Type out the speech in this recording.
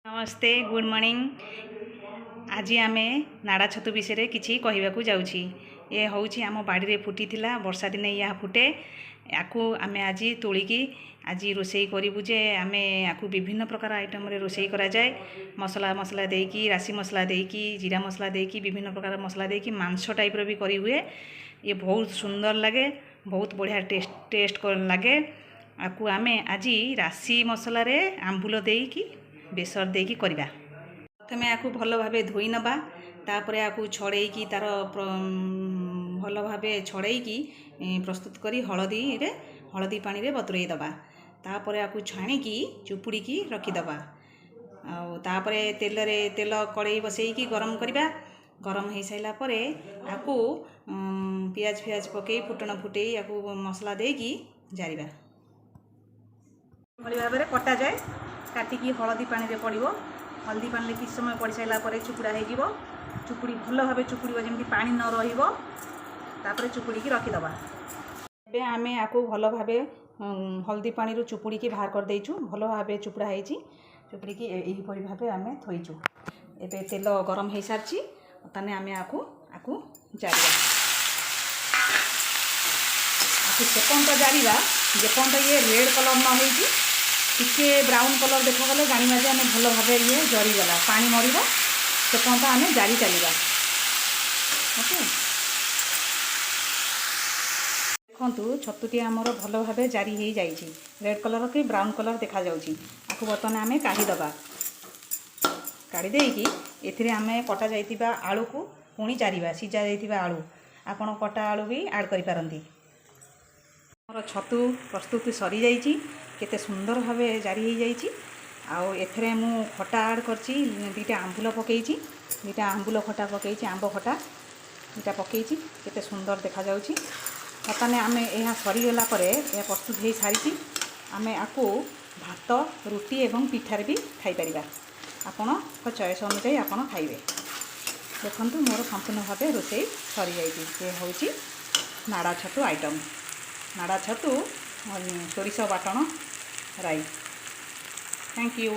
नमस्ते good morning. आज आम नाड़ा छतु विषय किसी कहवाक जाऊँगी। ये हूँ आम बाड़ी फुटी वर्षा दिने या फुटे याकू आम आज तोलिकी आज रोषे करूँ जे आम या विभिन्न प्रकार आइटम रोषे करा जाए। मसला मसला देकी राशि मसला देकी जीरा मसला देकी विभिन्न प्रकार मसला देकी मांस टाइप भी करी हुए। ये बहुत सुंदर लगे, बहुत बढ़िया टेस्ट लगे। आपको आम आज राशि मसला आंबुल देकी बेसर देकी करवा। प्रथम या भल भाव धोई नवा, तापर या छड़ेकी तार भल भाव छड़ेकी प्रस्तुत करी हलदी पानी रे बतुरई दबा। तापर या छाणिकी चुपुड़ी रखीदबा। तापर तेल कड़ई बसैकी गरम करवा। गरम हो सारा पर आपको पियाज फियाज पकई फुटण फुटई या मसला देकी जारिबा। भाव में कटा जाए काटिकी हलदी पानी रे पड़ो। हल्दी पानी किसी समय पड़ सारा पर चुपुड़ा हो चुपुड़ी भल भाव चुपुड़ जमी पानी न रही चुपुड़ी रखीदबा। ए आम या भल भाव हल्दी पानी चुपुड़ी बाहर कर देचु। भल भाव चुपुड़ा हो चुपुड़ी यहीपरी भाव आम थोचु। एबे तेल गरम हो सारी ताने आम या जारिबा। सेपंत जारिबा जेपंत ये रेड कलर न हो टिके ब्राउन कलर देखागले जाना जे आम भल भाव ये जरीगला पानी मर से पर्यंत आम जारी चलवा। ओके देखु छतुटी आमर भल भाव जारी हो जाइए। रेड कलर कि ब्राउन कलर देखा जाउची। आपको बर्तमान आम काढ़ीदबा। काढ़ी देकी एथिरे आम कटा जाइतिबा आलू को पुणी जारिबा। सीझा जाइतिबा आलू आपण कटा आलू भी ऐड करि पारंती। मोर छतु प्रस्तुति सरी जाइए। केते सुंदर भाव जारी हो जाइए। आउ एथरे मु खटा ऐड करची। दुईटा आंबुल पकईची, दुईटा आंबुल खटा पकईची, आंब खटा दुईटा पकईची। केते सुंदर देखा जाउची। बर्तमान आम यह सरीगला पर यह प्रस्तुत हो सारी आम आपको भात रुटी एवं पिठार भी खाईपर। आपण चॉइस अनुसार आपण खाइबे। देखु मोर संपूर्ण भाव रोषे सरी जाइए। ये हूँ नाड़ा छतु आइटम। नाड़ा छतु सोरिष बाटण राई। Thank you.